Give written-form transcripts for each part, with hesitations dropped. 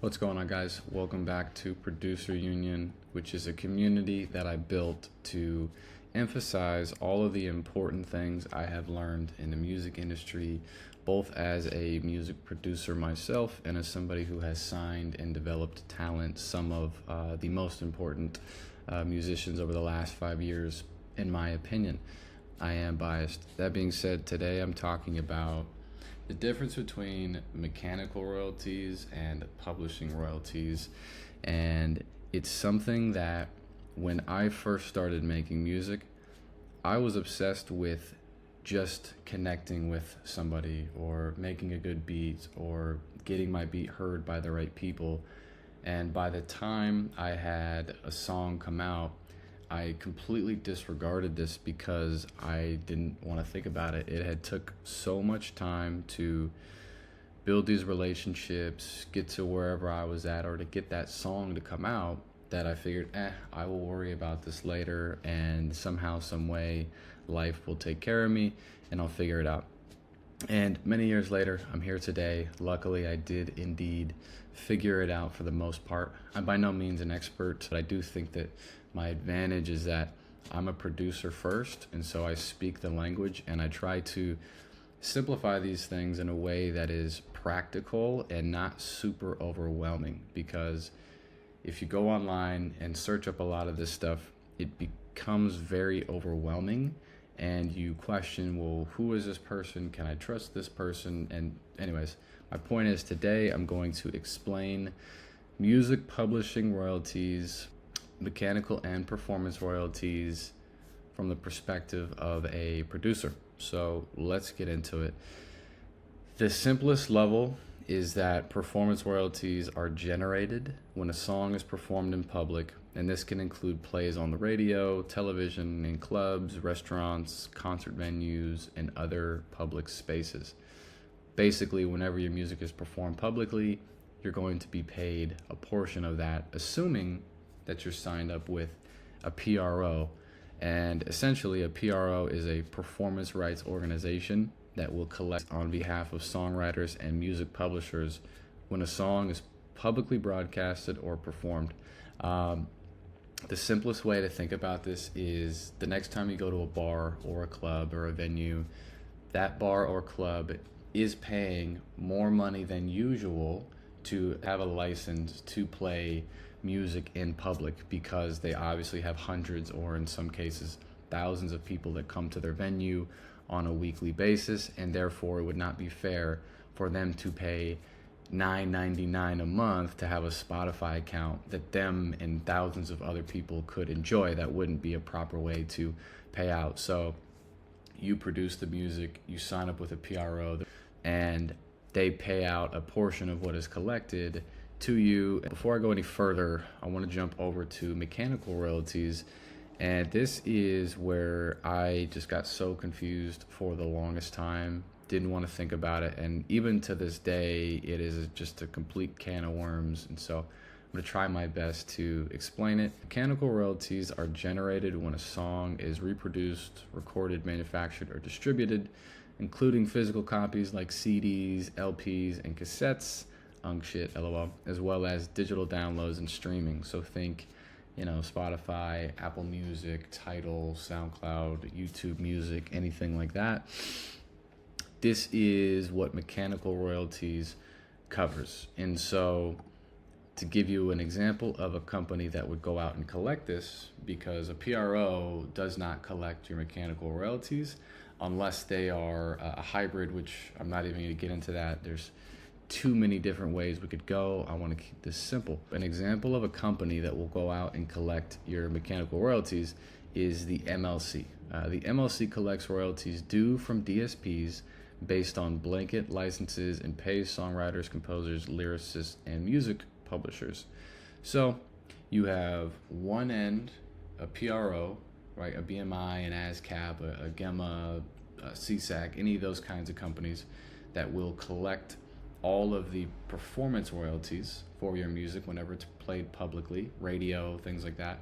What's going on, guys? Welcome back to Producer Union, which is a community that I built to emphasize all of the important things I have learned in the music industry, both as a music producer myself and as somebody who has signed and developed talent, some of the most important musicians over the last 5 years, in my opinion. I am biased. That being said, today I'm talking about the difference between mechanical royalties and publishing royalties. And it's something that when I first started making music, I was obsessed with just connecting with somebody or making a good beat or getting my beat heard by the right people. And by the time I had a song come out, I completely disregarded this because I didn't want to think about it. It had took so much time to build these relationships, get to wherever I was at, or to get that song to come out, that I figured, I will worry about this later, and somehow, some way, life will take care of me and I'll figure it out. And many years later, I'm here today. Luckily, I did indeed figure it out for the most part. I'm by no means an expert, but I do think that my advantage is that I'm a producer first, and so I speak the language and I try to simplify these things in a way that is practical and not super overwhelming, because if you go online and search up a lot of this stuff, it becomes very overwhelming and you question, well, who is this person? Can I trust this person? And anyways, my point is today I'm going to explain music publishing royalties, mechanical and performance royalties from the perspective of a producer. So let's get into it. The simplest level is that performance royalties are generated when a song is performed in public, and this can include plays on the radio, television, in clubs, restaurants, concert venues, and other public spaces. Basically, whenever your music is performed publicly, you're going to be paid a portion of that, assuming that you're signed up with a PRO. And essentially, a PRO is a performance rights organization that will collect on behalf of songwriters and music publishers when a song is publicly broadcasted or performed. The simplest way to think about this is the next time you go to a bar or a club or a venue, that bar or club is paying more money than usual to have a license to play music in public, because they obviously have hundreds or in some cases thousands of people that come to their venue on a weekly basis, and therefore it would not be fair for them to pay $9.99 a month to have a Spotify account that them and thousands of other people could enjoy. That wouldn't be a proper way to pay out. So you produce the music, you sign up with a PRO, and they pay out a portion of what is collected to you. Before I go any further, I want to jump over to mechanical royalties. And this is where I just got so confused for the longest time, didn't want to think about it. And even to this day, it is just a complete can of worms. And so I'm going to try my best to explain it. Mechanical royalties are generated when a song is reproduced, recorded, manufactured, or distributed, including physical copies like CDs, LPs, and cassettes, shit, LOL, as well as digital downloads and streaming. So think, Spotify, Apple Music, Tidal, SoundCloud, YouTube Music, anything like that. This is what mechanical royalties covers. And so to give you an example of a company that would go out and collect this, because a PRO does not collect your mechanical royalties unless they are a hybrid, which I'm not even going to get into that. There's too many different ways we could go. I want to keep this simple. An example of a company that will go out and collect your mechanical royalties is the MLC. The MLC collects royalties due from DSPs based on blanket licenses and pays songwriters, composers, lyricists, and music publishers. So you have one end, a PRO, right? A BMI, an ASCAP, a GEMA, a CSAC, any of those kinds of companies that will collect all of the performance royalties for your music whenever it's played publicly, radio, things like that.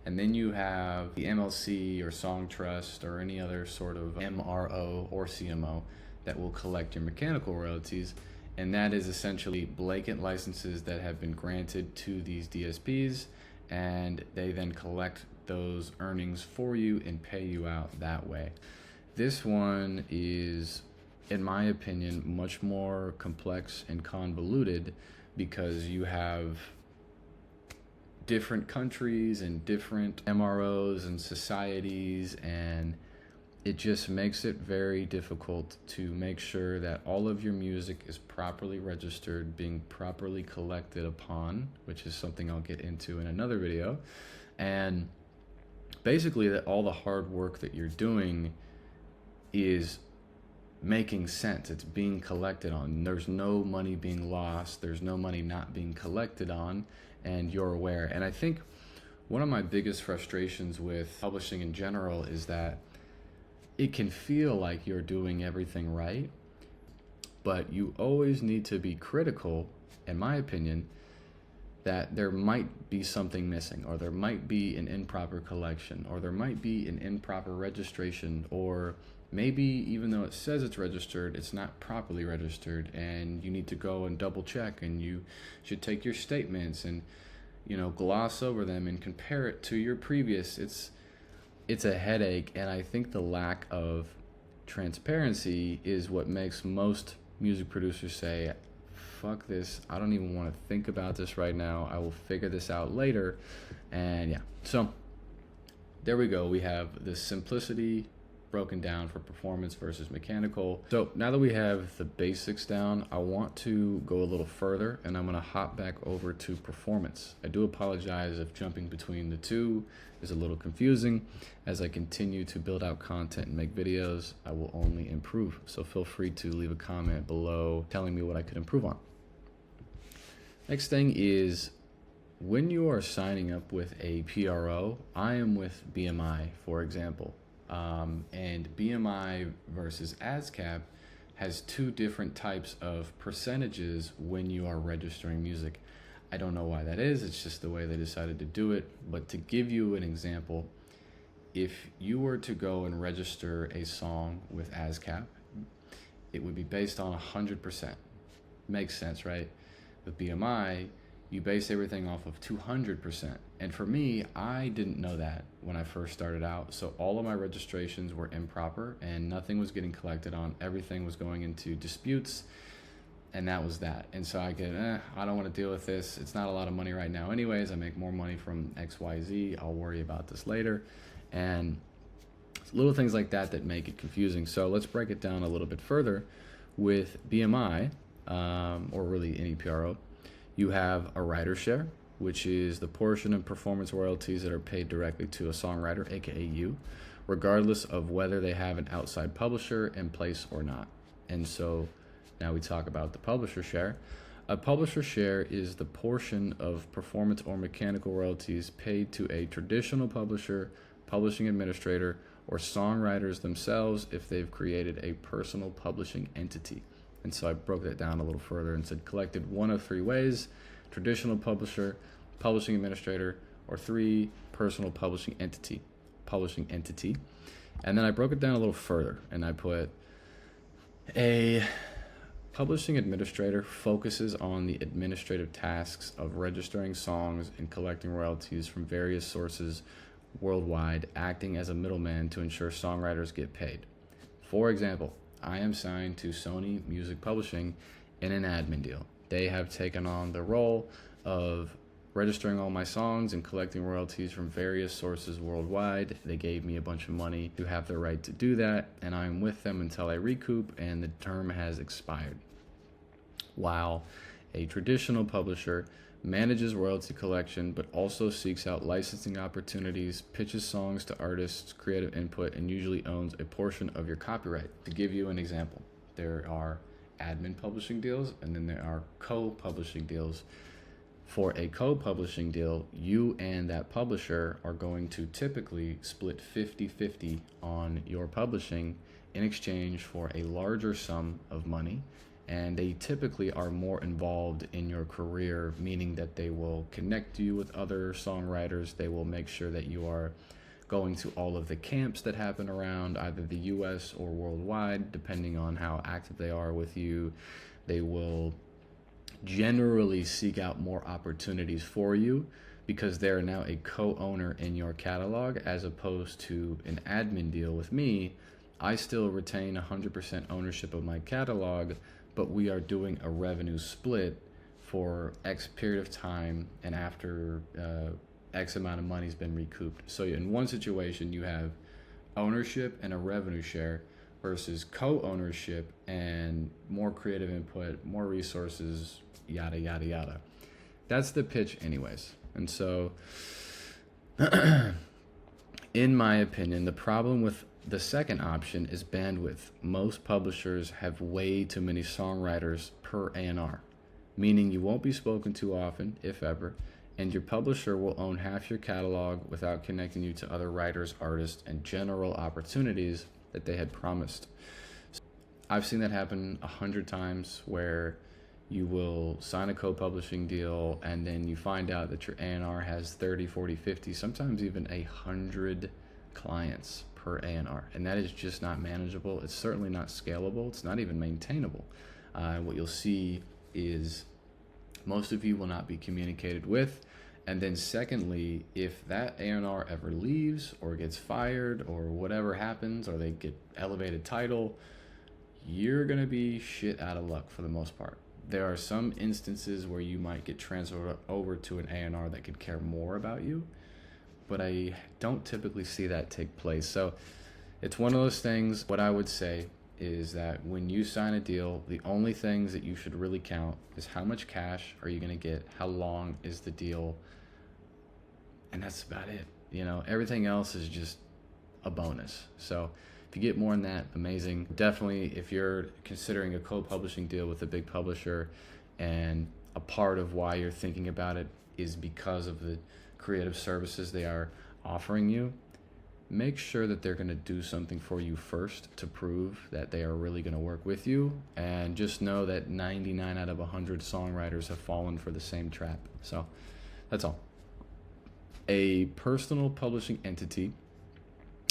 And then you have the MLC or Song Trust or any other sort of MRO or CMO that will collect your mechanical royalties. And that is essentially blanket licenses that have been granted to these DSPs, and they then collect those earnings for you and pay you out that way. This one is, in my opinion, much more complex and convoluted because you have different countries and different MROs and societies, and it just makes it very difficult to make sure that all of your music is properly registered, being properly collected upon, which is something I'll get into in another video. And basically that all the hard work that you're doing is making sense. It's being collected on. There's no money being lost. There's no money not being collected on, and you're aware. And I think one of my biggest frustrations with publishing in general is that it can feel like you're doing everything right, but you always need to be critical, in my opinion, that there might be something missing, or there might be an improper collection, or there might be an improper registration, or maybe even though it says it's registered, it's not properly registered, and you need to go and double check, and you should take your statements and, gloss over them and compare it to your previous. It's a headache, and I think the lack of transparency is what makes most music producers say, fuck this, I don't even want to think about this right now, I will figure this out later. And yeah, so there we go. We have the simplicity broken down for performance versus mechanical. So now that we have the basics down, I want to go a little further, and I'm going to hop back over to performance. I do apologize if jumping between the two is a little confusing. As I continue to build out content and make videos, I will only improve. So feel free to leave a comment below telling me what I could improve on. Next thing is, when you are signing up with a PRO, I am with BMI, for example. And BMI versus ASCAP has two different types of percentages when you are registering music. I don't know why that is. It's just the way they decided to do it. But to give you an example, if you were to go and register a song with ASCAP, it would be based on 100%. Makes sense, right? With BMI, you base everything off of 200%. And for me, I didn't know that when I first started out. So all of my registrations were improper and nothing was getting collected on. Everything was going into disputes, and that was that. And so I I don't want to deal with this. It's not a lot of money right now anyways. I make more money from XYZ. I'll worry about this later. And little things like that that make it confusing. So let's break it down a little bit further. With BMI, or really any PRO, you have a writer share, which is the portion of performance royalties that are paid directly to a songwriter, aka you, regardless of whether they have an outside publisher in place or not. And so now we talk about the publisher share. A publisher share is the portion of performance or mechanical royalties paid to a traditional publisher, publishing administrator, or songwriters themselves if they've created a personal publishing entity. And so I broke that down a little further and said collected one of three ways: traditional publisher, publishing administrator, or three, personal publishing entity. And then I broke it down a little further, and I put a publishing administrator focuses on the administrative tasks of registering songs and collecting royalties from various sources worldwide, acting as a middleman to ensure songwriters get paid. For example, I am signed to Sony Music Publishing in an admin deal. They have taken on the role of registering all my songs and collecting royalties from various sources worldwide. They gave me a bunch of money to have the right to do that, and I'm with them until I recoup and the term has expired. While a traditional publisher manages royalty collection, but also seeks out licensing opportunities, pitches songs to artists, creative input, and usually owns a portion of your copyright. To give you an example, there are admin publishing deals, and then there are co-publishing deals. For a co-publishing deal, you and that publisher are going to typically split 50-50 on your publishing in exchange for a larger sum of money. And they typically are more involved in your career, meaning that they will connect you with other songwriters. They will make sure that you are going to all of the camps that happen around either the US or worldwide, depending on how active they are with you. They will generally seek out more opportunities for you because they're now a co-owner in your catalog, as opposed to an admin deal with me. I still retain 100% ownership of my catalog, but we are doing a revenue split for X period of time, and after X amount of money's been recouped. So in one situation, you have ownership and a revenue share versus co-ownership and more creative input, more resources, yada, yada, yada. That's the pitch anyways. And so, in my opinion, the problem with the second option is bandwidth. Most publishers have way too many songwriters per A&R, meaning you won't be spoken to often, if ever, and your publisher will own half your catalog without connecting you to other writers, artists, and general opportunities that they had promised. I've seen that happen 100 times, where you will sign a co-publishing deal and then you find out that your A&R has 30, 40, 50, sometimes even 100 clients per A&R. And that is just not manageable. It's certainly not scalable. It's not even maintainable. What you'll see is most of you will not be communicated with. And then secondly, if that A&R ever leaves or gets fired or whatever happens, or they get elevated title, you're going to be shit out of luck for the most part. There are some instances where you might get transferred over to an A&R that could care more about you, but I don't typically see that take place. So it's one of those things. What I would say is that when you sign a deal, the only things that you should really count is how much cash are you going to get, how long is the deal, and that's about it. You know, everything else is just a bonus. So if you get more than that, amazing. Definitely, if you're considering a co-publishing deal with a big publisher, and a part of why you're thinking about it is because of the creative services they are offering you, make sure that they're going to do something for you first to prove that they are really going to work with you. And just know that 99 out of 100 songwriters have fallen for the same trap. So that's all. A personal publishing entity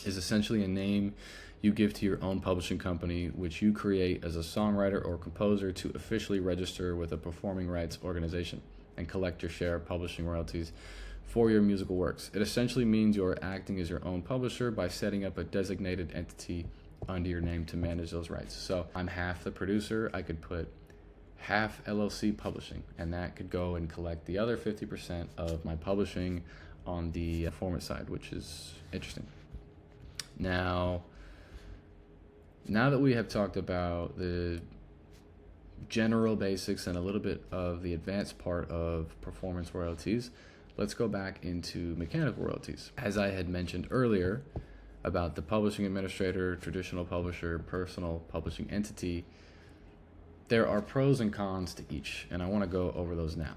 is essentially a name you give to your own publishing company, which you create as a songwriter or composer to officially register with a performing rights organization and collect your share of publishing royalties for your musical works. It essentially means you're acting as your own publisher by setting up a designated entity under your name to manage those rights. So I'm half the producer. I could put half LLC publishing, and that could go and collect the other 50% of my publishing on the performance side, which is interesting. Now that we have talked about the general basics and a little bit of the advanced part of performance royalties, let's go back into mechanical royalties. As I had mentioned earlier about the publishing administrator, traditional publisher, personal publishing entity, there are pros and cons to each, and I want to go over those now.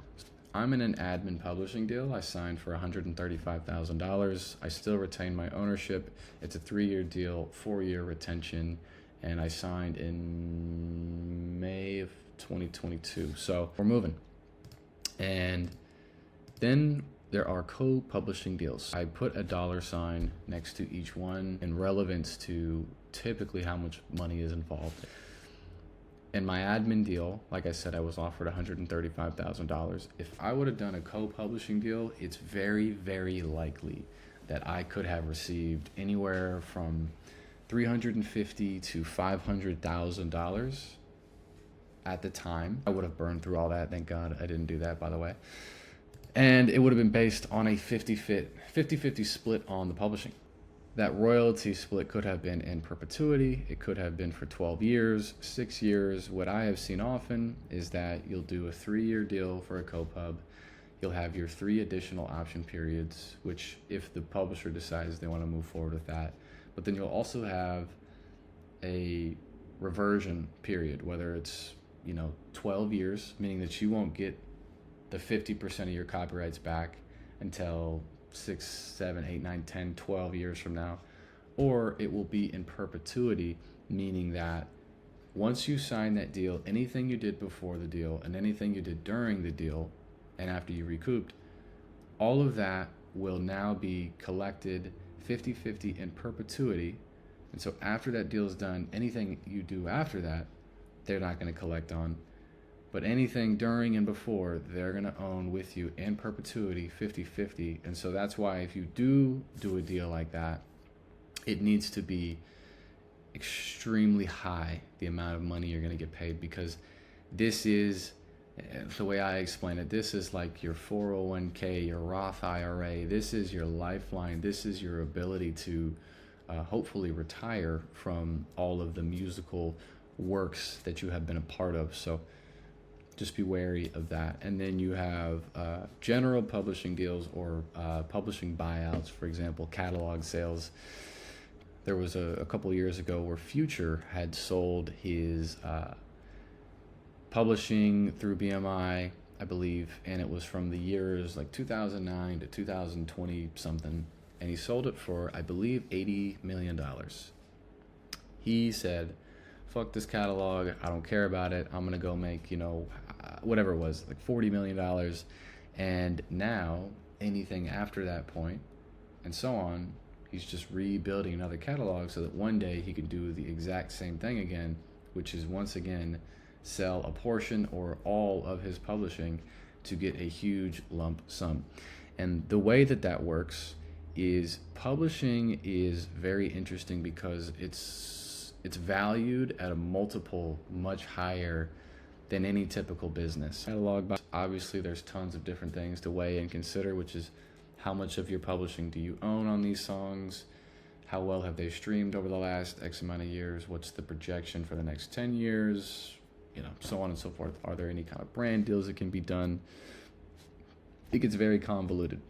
I'm in an admin publishing deal. I signed for $135,000. I still retain my ownership. It's a 3-year deal, 4-year retention, and I signed in May of 2022. So we're moving. And then there are co-publishing deals. I put a $sign next to each one in relevance to typically how much money is involved. In my admin deal, like I said, I was offered $135,000. If I would have done a co-publishing deal, it's very, very likely that I could have received anywhere from $350,000 to $500,000 at the time. I would have burned through all that. Thank God I didn't do that, by the way. And it would have been based on a 50-50 split on the publishing. That royalty split could have been in perpetuity. It could have been for 12 years, 6 years. What I have seen often is that you'll do a 3-year deal for a co-pub. You'll have your 3 additional option periods, which if the publisher decides they want to move forward with that. But then you'll also have a reversion period, whether it's 12 years, meaning that you won't get the 50% of your copyrights back until 6, 7, 8, 9, 10, 12 years from now, or it will be in perpetuity, meaning that once you sign that deal, anything you did before the deal and anything you did during the deal and after you recouped, all of that will now be collected 50-50 in perpetuity. And so after that deal is done, anything you do after that, they're not going to collect on. But anything during and before, they're going to own with you in perpetuity 50-50. And so that's why if you do a deal like that, it needs to be extremely high, the amount of money you're going to get paid, because this is, the way I explain it, this is like your 401k, your Roth IRA. This is your lifeline. This is your ability to hopefully retire from all of the musical works that you have been a part of. So just be wary of that. And then you have general publishing deals or publishing buyouts, for example, catalog sales. There was a couple of years ago where Future had sold his publishing through BMI, I believe, and it was from the years like 2009 to 2020 something, and he sold it for, I believe, $80 million. He said, fuck this catalog, I don't care about it, I'm gonna go make, whatever it was, like $40 million. And now anything after that point and so on, he's just rebuilding another catalog so that one day he can do the exact same thing again, which is once again sell a portion or all of his publishing to get a huge lump sum. And the way that works is, publishing is very interesting because it's valued at a multiple much higher than any typical business. Catalog, obviously there's tons of different things to weigh and consider, which is how much of your publishing do you own on these songs? How well have they streamed over the last X amount of years? What's the projection for the next 10 years? So on and so forth. Are there any kind of brand deals that can be done? It gets very convoluted.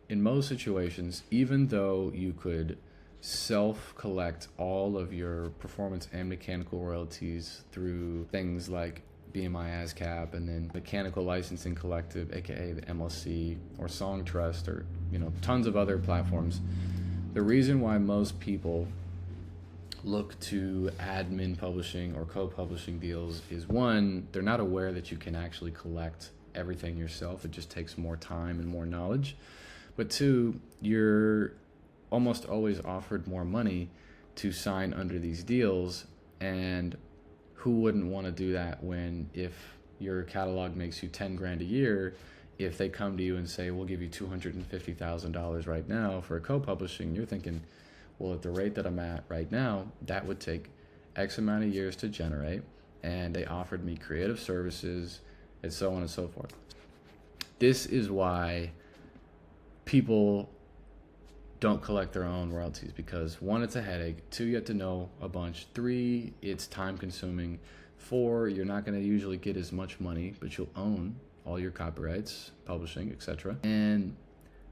In most situations, even though you could self-collect all of your performance and mechanical royalties through things like BMI ASCAP and then Mechanical Licensing Collective, aka the MLC, or Song Trust, or tons of other platforms, the reason why most people look to admin publishing or co-publishing deals is, one, they're not aware that you can actually collect everything yourself. It just takes more time and more knowledge. But two, you're almost always offered more money to sign under these deals, and who wouldn't want to do that when, if your catalog makes you 10 grand a year, if they come to you and say, we'll give you $250,000 right now for a co-publishing, you're thinking, well, at the rate that I'm at right now, that would take X amount of years to generate, and they offered me creative services and so on and so forth. This is why people don't collect their own royalties, because one, it's a headache, two, you have to know a bunch, three, it's time consuming, four, you're not going to usually get as much money, but you'll own all your copyrights, publishing, etc. And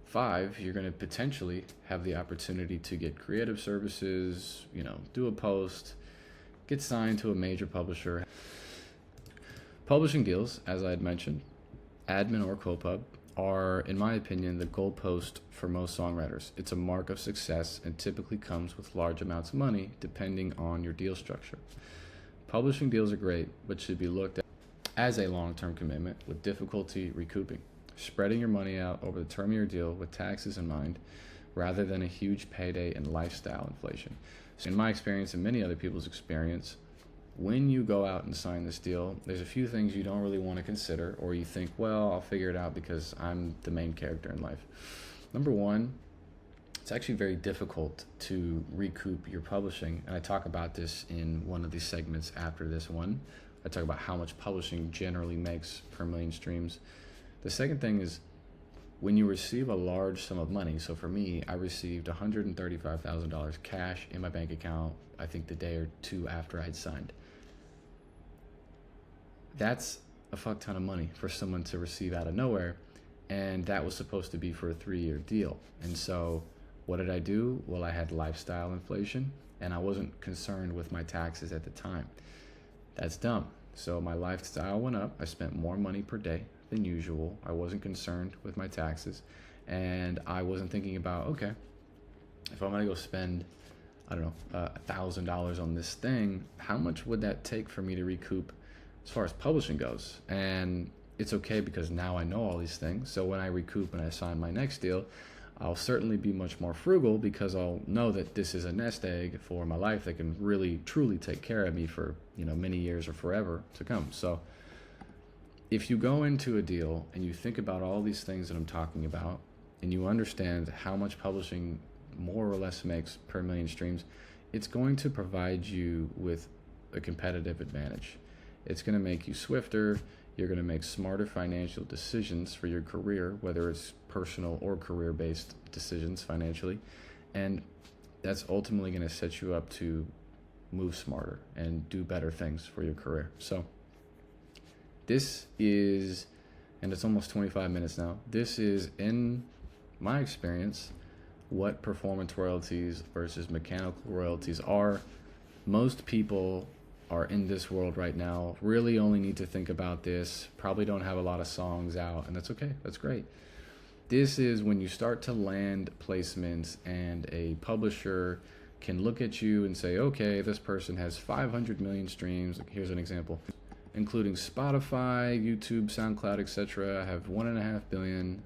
five, you're going to potentially have the opportunity to get creative services, do a post, get signed to a major publisher. Publishing deals, as I had mentioned, admin or co-pub, are, in my opinion, the goalpost for most songwriters. It's a mark of success and typically comes with large amounts of money depending on your deal structure. Publishing deals are great, but should be looked at as a long-term commitment with difficulty recouping. Spreading your money out over the term of your deal with taxes in mind, rather than a huge payday and lifestyle inflation. So in my experience and many other people's experience, when you go out and sign this deal, there's a few things you don't really want to consider, or you think, well, I'll figure it out because I'm the main character in life. Number one, it's actually very difficult to recoup your publishing, and I talk about this in one of these segments after this one. I talk about how much publishing generally makes per million streams. The second thing is, when you receive a large sum of money, so for me, I received $135,000 cash in my bank account, I think the day or two after I'd signed. That's a fuck ton of money for someone to receive out of nowhere, and that was supposed to be for a 3-year deal. And so what did I do? Well, I had lifestyle inflation, and I wasn't concerned with my taxes at the time. That's dumb. So my lifestyle went up. I spent more money per day than usual. I wasn't concerned with my taxes, and I wasn't thinking about, okay, if I'm gonna go spend, I don't know, $1,000 on this thing, how much would that take for me to recoup as far as publishing goes? And it's okay because now I know all these things. So when I recoup and I sign my next deal, I'll certainly be much more frugal because I'll know that this is a nest egg for my life that can really truly take care of me for, many years or forever to come. So if you go into a deal and you think about all these things that I'm talking about, and you understand how much publishing more or less makes per million streams, it's going to provide you with a competitive advantage. It's going to make you swifter. You're going to make smarter financial decisions for your career, whether it's personal or career-based decisions financially. And that's ultimately going to set you up to move smarter and do better things for your career. So this is, and it's almost 25 minutes now, this is, in my experience, what performance royalties versus mechanical royalties are. Most people are in this world right now really only need to think about this, probably don't have a lot of songs out, and that's okay, that's great. This is when you start to land placements and a publisher can look at you and say, okay, this person has 500 million streams. Here's an example, including Spotify, YouTube, SoundCloud, etc. I have 1.5 billion.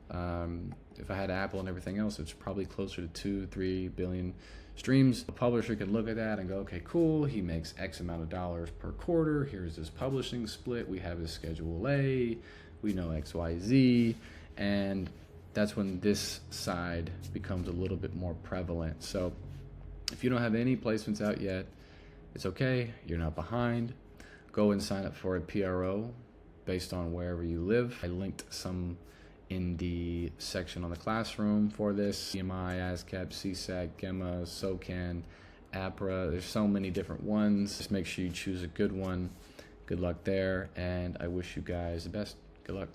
If I had Apple and everything else, it's probably closer to 2-3 billion streams. A publisher could look at that and go, okay, cool, he makes X amount of dollars per quarter. Here's his publishing split. We have his Schedule A. We know XYZ. And that's when this side becomes a little bit more prevalent. So if you don't have any placements out yet, it's okay. You're not behind. Go and sign up for a PRO based on wherever you live. I linked some in the section on the classroom for this. CMI, ASCAP, CSAC, GEMA, SOCAN, APRA. There's so many different ones. Just make sure you choose a good one. Good luck there, and I wish you guys the best. Good luck.